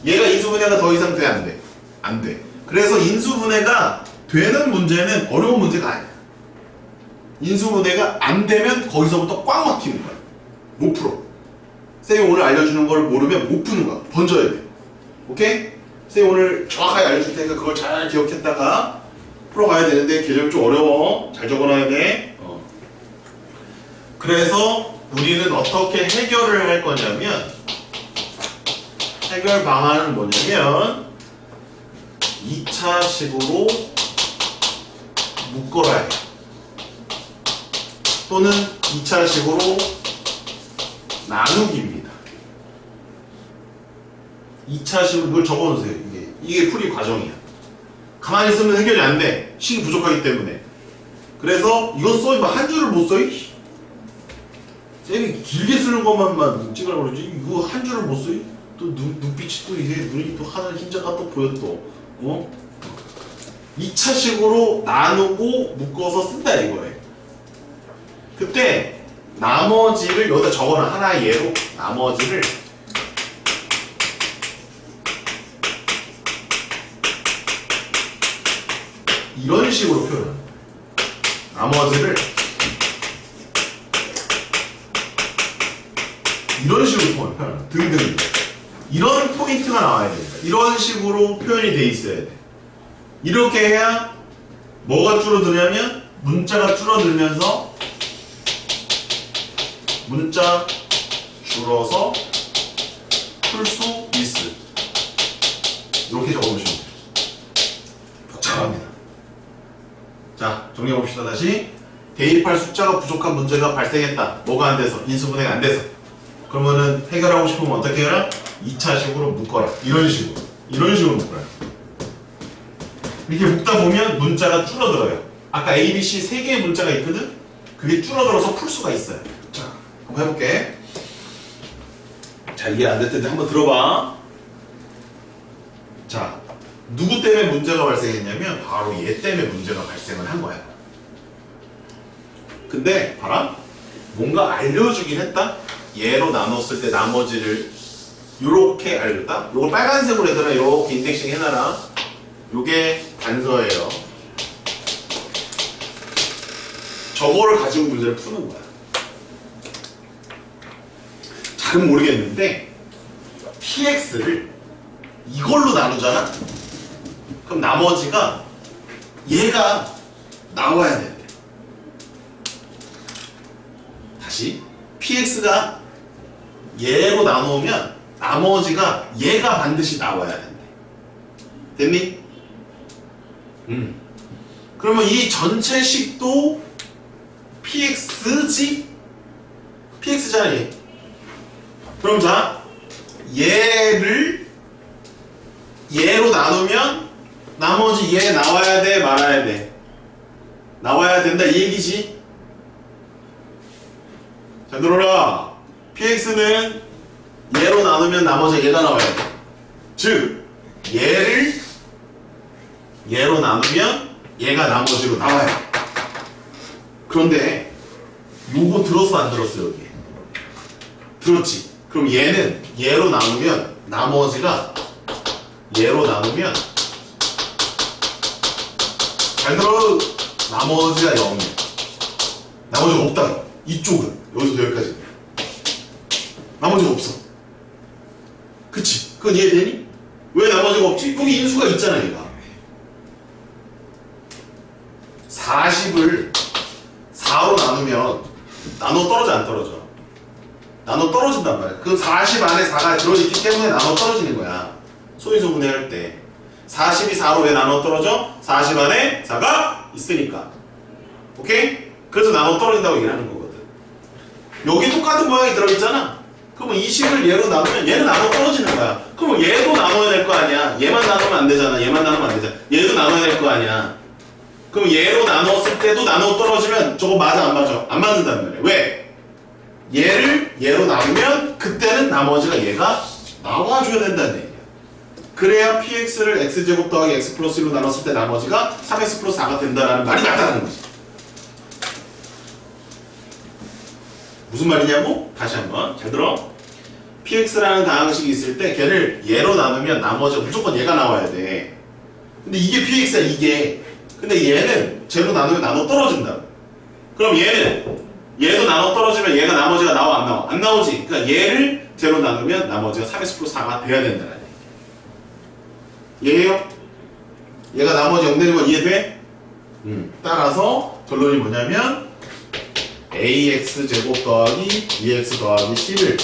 얘가 인수분해가 더 이상 돼? 안 돼? 안 돼. 그래서 인수분해가 되는 문제는 어려운 문제가 아니야. 인수분해가 안 되면 거기서부터 꽉 막히는 거야. 못 풀어. 쌤이 오늘 알려주는 걸 모르면 못 푸는 거야. 던져야 돼. 오케이? 쌤이 오늘 정확하게 알려줄 테니까 그걸 잘 기억했다가 풀어가야 되는데 개념이 좀 어려워. 잘 적어놔야 돼. 그래서 우리는 어떻게 해결을 할 거냐면, 해결 방안은 뭐냐면 2차식으로 묶어라 해. 또는 2차식으로 나누기입니다. 2차식으로 이걸 적어놓으세요. 이게 풀이 과정이야. 가만히 있으면 해결이 안 돼. 식이 부족하기 때문에. 그래서 이거 써. 한 줄을 못 써. 쌤이 길게 쓰는 것만만 찍으라고 그러지. 이거 한 줄을 못 써. 또 눈빛이 또 이제 눈이 또 하는 흰자가 또 보여 또. 2차식으로 나누고 묶어서 쓴다 이거예요. 그때 나머지를 여기다 적어놔. 하나의 예로 나머지를 이런 식으로 표현해. 나머지를 이런 식으로 표현해. 등등. 이런 포인트가 나와야 됩니다. 이런 식으로 표현이 돼 있어야 돼. 이렇게 해야 뭐가 줄어드냐면 문자가 줄어들면서 문자 줄어서 풀 수 있어. 이렇게 적어보시면 돼요. 복잡합니다. 자, 정리해봅시다. 다시. 대입할 숫자가 부족한 문제가 발생했다. 뭐가 안 돼서? 인수분해가 안 돼서. 그러면은 해결하고 싶으면 어떻게 해라? 2차식으로 묶어라. 이런 식으로. 이런 식으로 묶어라. 이렇게 묶다 보면 문자가 줄어들어요. 아까 A, B, C 3개의 문자가 있거든? 그게 줄어들어서 풀 수가 있어요. 자, 한번 해볼게. 자, 이해 안 될 텐데 한번 들어봐. 자, 누구 때문에 문제가 발생했냐면 바로 얘 때문에 문제가 발생을 한 거야. 근데 봐라. 뭔가 알려주긴 했다. 얘로 나눴을 때 나머지를 요렇게 알겠다? 요걸 빨간색으로 얘들아 요렇게 인덱싱 해놔라. 요게 단서예요. 저거를 가지고 문제를 푸는 거야. 잘은 모르겠는데 px를 이걸로 나누잖아? 그럼 나머지가 얘가 나와야 된대. 다시 px가 얘로 나누면 나머지가 얘가 반드시 나와야 된대. 됐니? 그러면 이 전체 식도 px지? px잖아 얘. 그럼 자 얘를 얘로 나누면 나머지 얘 나와야 돼 말아야 돼? 나와야 된다 이 얘기지? 자 들어라. px는 얘로 나누면 나머지 얘가 나와야 돼. 즉 얘를 얘로 나누면 얘가 나머지로 나와요. 그런데 요거 들었어 안 들었어 여기? 들었지? 그럼 얘는 얘로 나누면 나머지가 얘로 나누면 잘 들어. 나머지가 0이야. 나머지가 없다. 이쪽은 여기서부터 여기까지 나머지가 없어. 그치? 그건 이해되니? 왜 나머지가 없지? 여기 인수가 있잖아 얘가. 40을 4로 나누면 나눠 떨어져 안 떨어져? 나눠 떨어진단 말이야. 그 40 안에 4가 들어있기 때문에 나눠 떨어지는 거야. 소인수 분해할 때 40이 4로 왜 나눠 떨어져? 40 안에 4가 있으니까. 오케이? 그래서 나눠 떨어진다고 얘기를 하는 거거든. 여기 똑같은 모양이 들어있잖아. 그러면 이 식을 얘로 나누면 얘는 나눠 떨어지는 거야. 그러면 얘도 나눠야 될 거 아니야. 얘만 나누면 안 되잖아. 얘만 나누면 안 되잖아. 얘도 나눠야 될 거 아니야. 그럼 얘로 나눴을 때도 나눠 떨어지면 저거 맞아 안 맞아? 안 맞는단 말이야. 왜? 얘를 얘로 나누면 그때는 나머지가 얘가 나와줘야 된다는 얘기야. 그래야 px를 x제곱 더하기 x 플러스 1로 나눴을 때 나머지가 3x 플러스 4가 된다는 말이 맞다는 거지. 무슨 말이냐고? 다시 한번 잘 들어. px라는 다항식이 있을 때 걔를 얘로 나누면 나머지가 무조건 얘가 나와야 돼. 근데 이게 px야 이게. 근데 얘는 쟤로 나누면 나눠 떨어진다. 그럼 얘도 나눠 떨어지면 얘가 나머지가 나와 안 나와? 안 나오지. 그러니까 얘를 쟤로 나누면 나머지가 3x 플러스 4가 돼야 된다는 얘기. 이해해요? 얘가 나머지 0 되는 건 이해돼? 따라서 결론이 뭐냐면 ax 제곱 더하기 bx 더하기 10을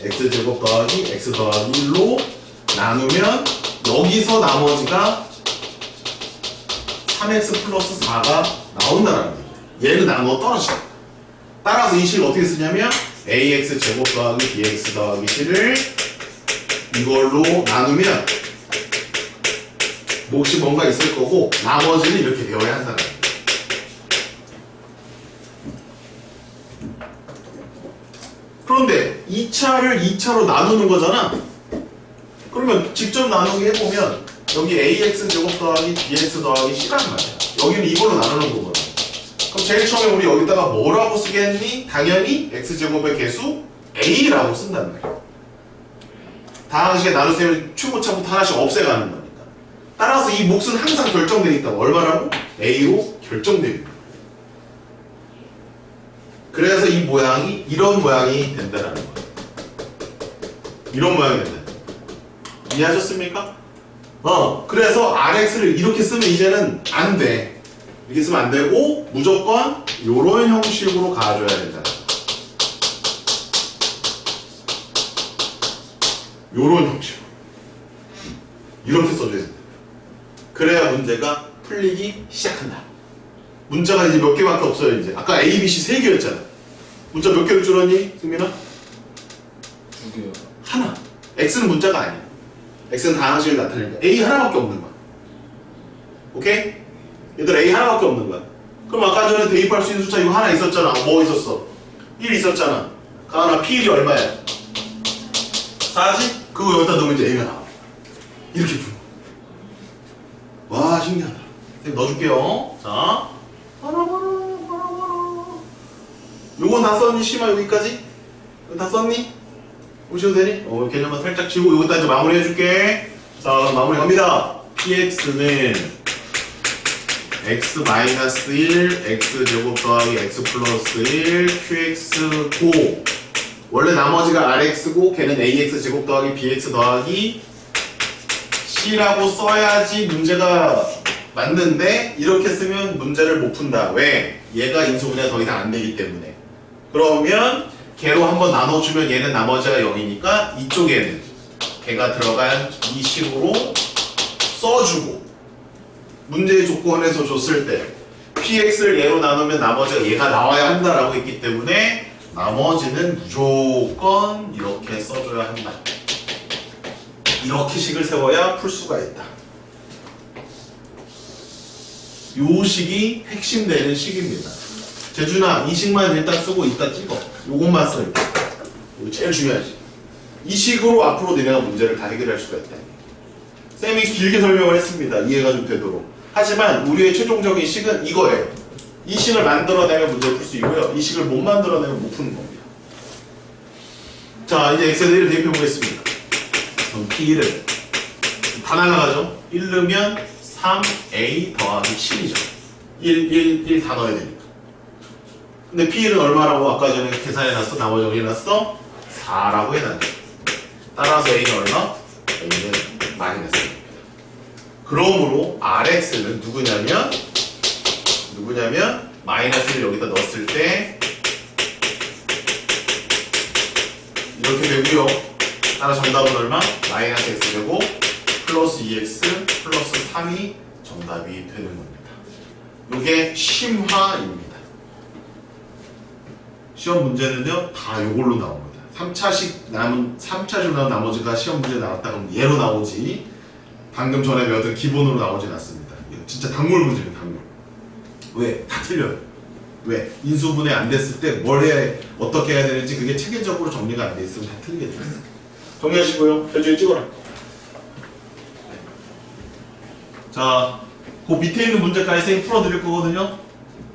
x제곱 더하기 x 더하기 1로 나누면 여기서 나머지가 3x 플러스 4가 나온다는 거예요. 얘는 나눠 떨어져. 따라서 이 식을 어떻게 쓰냐면 ax 제곱 더하기 bx 더하기 10을 이걸로 나누면 몫이 뭔가 있을 거고 나머지는 이렇게 배워야 한다는 거예요. 그런데 2차를 2차로 나누는 거잖아. 그러면 직접 나누기 해보면 여기 ax 제곱 더하기 bx 더하기 c란 말이야. 여기는 이걸로 나누는 거거든. 그럼 제일 처음에 우리 여기다가 뭐라고 쓰겠니? 당연히 x제곱의 개수 a라고 쓴단 말이야. 다항식에 나눗셈을 최고차부터 하나씩 없애가는 거니까. 따라서 이 몫은 항상 결정되어 있다고. 얼마라고? a로 결정되어 있다. 그래서 이 모양이 이런 모양이 된다는 거야. 이런 모양이 된다. 이해하셨습니까? 그래서 rx를 이렇게 쓰면 이제는 안 돼. 이렇게 쓰면 안 되고 무조건 이런 형식으로 가져야 된다. 요런 형식으로. 이렇게 써줘야 된다. 그래야 문제가 풀리기 시작한다. 문자가 이제 몇 개밖에 없어요. 이제 아까 A, B, C 3개였잖아. 문자 몇 개를 줄었니? 승민아? 2개요. 하나. X는 문자가 아니야. X는 다항식을 나타내니까 A 하나밖에 없는 거야. 오케이? 얘들 A 하나밖에 없는 거야. 그럼 아까 전에 대입할 수 있는 숫자 이거 하나 있었잖아. 뭐 있었어? 1 있었잖아. 가은아 P1이 얼마야? 40? 그거 여기다 넣으면 이제 A가 나와. 이렇게 푸는 거야. 와 신기하다. 선생님 넣어줄게요. 자 요건 다 썼니? 심화 여기까지? 이거 다 썼니? 오셔도 되니? 개념만 살짝 지우고 이것도 이제 마무리 해줄게. 자, 그럼 마무리 갑니다. px는 x-1 x제곱 더하기 x 플러스 1 qx고 원래 나머지가 rx고 걔는 ax 제곱 더하기 bx 더하기 c라고 써야지 문제가 맞는데 이렇게 쓰면 문제를 못 푼다. 왜? 얘가 인수분해가 더 이상 안 되기 때문에. 그러면 걔로 한번 나눠주면 얘는 나머지가 0이니까 이쪽에는 걔가 들어간 이 식으로 써주고 문제의 조건에서 줬을 때 px를 얘로 나누면 나머지가 얘가 나와야 한다라고 했기 때문에 나머지는 무조건 이렇게 써줘야 한다. 이렇게 식을 세워야 풀 수가 있다. 요 식이 핵심 되는 식입니다. 재준아, 이 식만 일단 쓰고 이따 찍어. 요것만 써. 이거 제일 중요하지. 이 식으로 앞으로 너네가 문제를 다 해결할 수가 있다. 쌤이 길게 설명을 했습니다. 이해가 좀 되도록. 하지만 우리의 최종적인 식은 이거예요. 이 식을 만들어내면 문제를 풀 수 있고요. 이 식을 못 만들어내면 못 푸는 겁니다. 자, 이제 x에 대해를 대입해 보겠습니다. 그럼 p를 다 나가죠. 1 넣으면 3a 더하기 7이죠. 1 다 넣어야 되니까. 근데 p는 얼마라고 아까 전에 계산해놨어? 나머지 정리해놨어? 4라고 해놨네. 따라서 a는 얼마? a는 마이너스. 그러므로 rx는 누구냐면 마이너스를 여기다 넣었을 때 이렇게 되고요. 따라서 정답은 얼마? 마이너스 x제곱 플러스 2x 플러스 3이 정답이 되는 겁니다. 이게 심화입니다. 시험 문제는요 다 요걸로 나옵니다. 3차식 나온 나머지가 시험 문제 나왔다 그러면 얘로 나오지 방금 전에 배웠던 기본으로 나오진 않습니다. 이거 진짜 단물 문제입니다. 단물. 왜? 다 틀려요. 왜? 인수분해 안 됐을 때 뭘 해야 어떻게 해야 되는지 그게 체계적으로 정리가 안 돼 있으면 다 틀리게 돼 있어요. 정리하시고요. 표지에 찍어라. 자, 그 밑에 있는 문제까지 쌤이 풀어드릴 거거든요.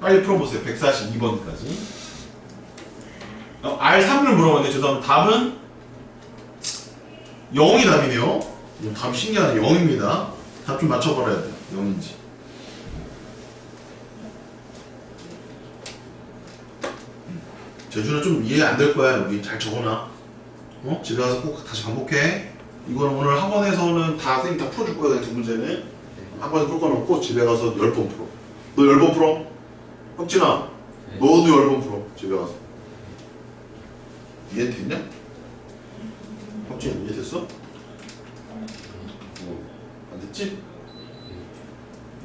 빨리 풀어보세요. 142번까지. R3을 물어봤는데 죄송합니다. 답은 0이 답이네요. 답 신기하네. 0입니다. 답 좀 맞춰버려야 돼요. 0인지. 재준아 좀 이해 안 될 거야. 여기 잘 적어놔. 집에 가서 꼭 다시 반복해. 이거는 오늘 학원에서는 다 선생님 다 풀어줄 거야. 두 문제는. 학원에서 풀 거 놓고 집에 가서 10번 풀어. 너 10번 풀어? 혁진아, 너도 10번 풀어. 집에 가서. 이해됐냐? 혁진 이해됐어? 안 됐지?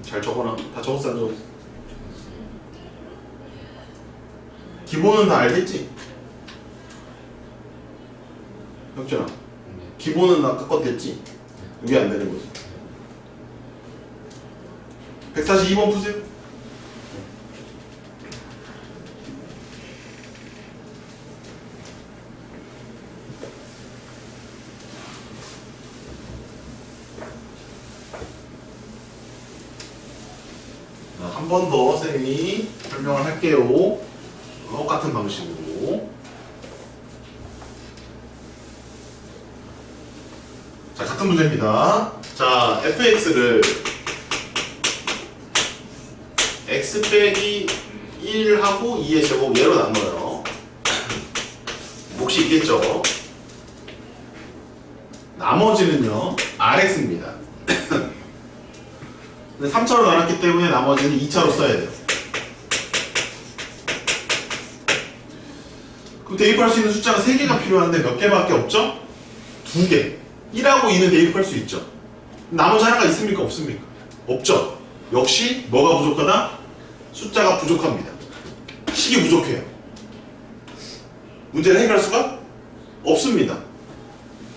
잘 적어놔. 다 적었어 안 적었어? 기본은 다 알겠지? 혁진아 기본은 아까 것 됐지? 이게 안 되는 거지. 142번 푸세요. 한 번 더 선생님이 설명을 할게요. 똑같은 방식으로. 자, 같은 문제입니다. 자, fx를 x 빼기 1하고 2의 제곱 얘로 나눠요. 몫이 있겠죠. 나머지는요 rx입니다. 근데 3차로 나눴기 때문에 나머지는 2차로 써야 돼요. 그럼 대입할 수 있는 숫자가 3개가 필요한데 몇 개밖에 없죠? 2개. 1하고 2는 대입할 수 있죠. 나머지 하나가 있습니까? 없습니까? 없죠. 역시 뭐가 부족하다? 숫자가 부족합니다. 식이 부족해요. 문제를 해결할 수가 없습니다.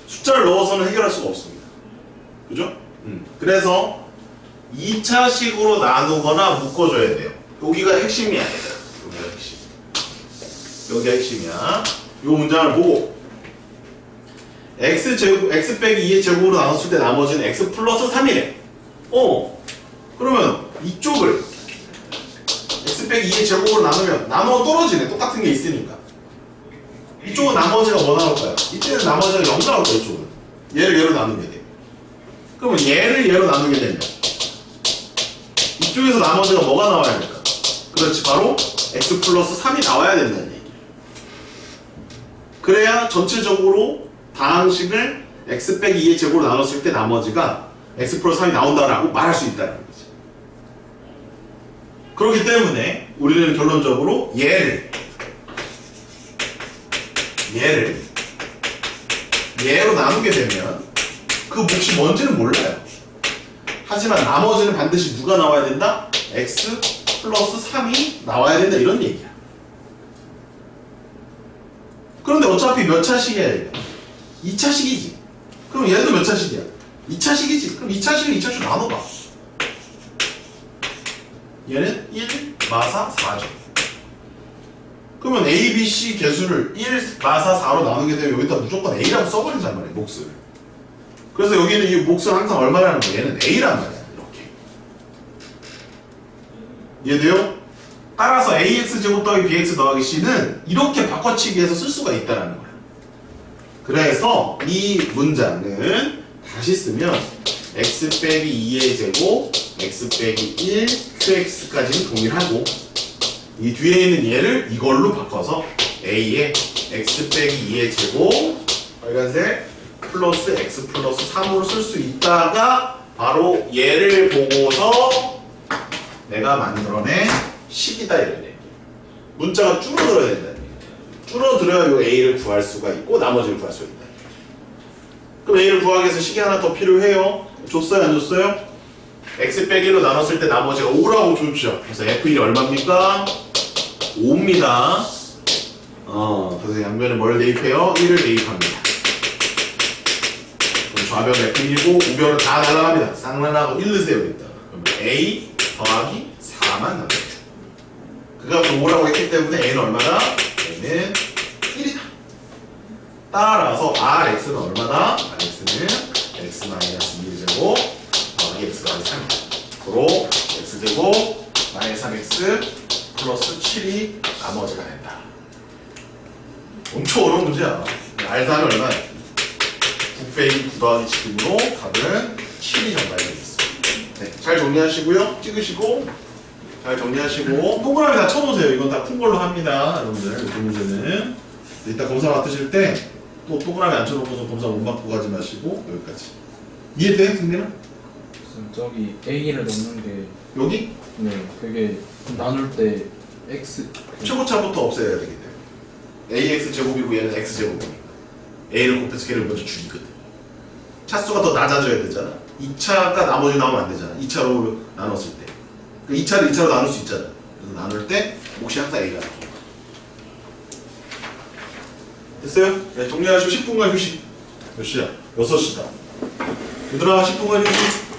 숫자를 넣어서는 해결할 수가 없습니다. 그죠? 그래서 2차식으로 나누거나 묶어줘야 돼요. 여기가 핵심이야. 여기가 핵심. 여기가 핵심이야. 이 문장을 보고 x 빼기 2의 제곱으로 나눴을 때 나머지는 x 플러스 3이래. 그러면 이쪽을 x 빼기 2의 제곱으로 나누면 나누어 떨어지네. 똑같은 게 있으니까. 이쪽은 나머지가 뭐 나올까요? 이쪽에는 나머지가 0 나올 거예요. 이쪽은 얘를 얘로 나누게 돼. 그러면 얘를 얘로 나누게 되면 이쪽에서 나머지가 뭐가 나와야 될까? 그렇지, 바로 x 플러스 3이 나와야 된다는 얘기야. 그래야 전체적으로 다항식을 x 빼기 2의 제곱으로 나눴을 때 나머지가 x 플러스 3이 나온다라고 말할 수 있다는 거지. 그렇기 때문에 우리는 결론적으로 얘로 나누게 되면 그 몫이 뭔지는 몰라요. 하지만 나머지는 반드시 누가 나와야 된다? x 플러스 3이 나와야 된다, 이런 얘기야. 그런데 어차피 몇 차식이야 얘가? 2차식이지. 그럼 얘도 몇 차식이야? 2차식이지. 그럼 2차식을 2차식으로 나눠봐. 얘는 1, 마사, 4죠. 그러면 A, B, C 개수를 1, 마사, 4로 나누게 되면 여기다 무조건 A라고 써버린단 말이야, 몫을. 그래서 여기는 이 몫을 항상 얼마라는 거야? 얘는 A란 말이야, 이렇게. 이해돼요? 따라서 AX제곱 더하기 BX 더하기 C는 이렇게 바꿔치기해서 쓸 수가 있다는 거야. 그래서 이 문장은 다시 쓰면 x 빼기 2의 제곱, x 빼기 1, qx까지는 동일하고 이 뒤에 있는 얘를 이걸로 바꿔서 a의 x 빼기 2의 제곱 빨간색 플러스 x 플러스 3으로 쓸 수 있다가 바로 얘를 보고서 내가 만들어낸 식이다, 이런 얘기. 문자가 줄어들어야 된다는 얘기. 줄어들어야 이 a를 구할 수가 있고 나머지를 구할 수가 있다. 그럼 a를 구하기 위해서 식이 하나 더 필요해요. 줬어요, 안 줬어요? x 빼기로 나눴을 때 나머지가 5라고 줬죠. 그래서 f1이 얼마입니까? 5입니다. 그래서 양변에 뭘 대입해요? 1을 대입합니다. 그럼 좌변 f1이고 우변은 다 날아갑니다. 쌍날아가고 1 넣으세요, 여기다. 그럼 a 더하기 4만 남습니다. 그 값을 5라고 했기 때문에 a는 얼마다? a는 1이다. 따라서 rx는 얼마다? rx는 x-2제곱 더하기 x 더하기 3이다. 그로 x제곱 마이너스 3x 플러스 7이 나머지가 된다. 엄청 어려운 문제야. 알다 하면 얼마야? 9 빼기 9 더하기 7이므로 답은 7이 정답이 되겠습니다. 네, 잘 정리하시고요. 찍으시고 잘 정리하시고 동그라미 다 쳐놓으세요. 이건 다 큰 걸로 합니다. 여러분들 이 문제는 이따 검사 맡으실 때 또 동그라미 안 쳐놓고서 검사 못 받고 가지 마시고 여기까지. 이해돼? 승민아? 저기 A를 넣는 게 여기? 네, 그게 나눌 때 X 최고차부터 없애야 되기 때문에 ax 제곱이고 얘는 x 제곱이니까 a를 곱해서 걔를 먼저 죽이거든. 차수가 더 낮아져야 되잖아. 2차가 나머지 나오면 안 되잖아. 2차로 나눴을 때 그 2차를 2차로 나눌 수 있잖아. 그래서 나눌 때 몫이 항상 a가 나와. 됐어요? 네, 정리하시고 10분간 휴식. 몇 시야? 6시다. 얘들아 10분간 휴식.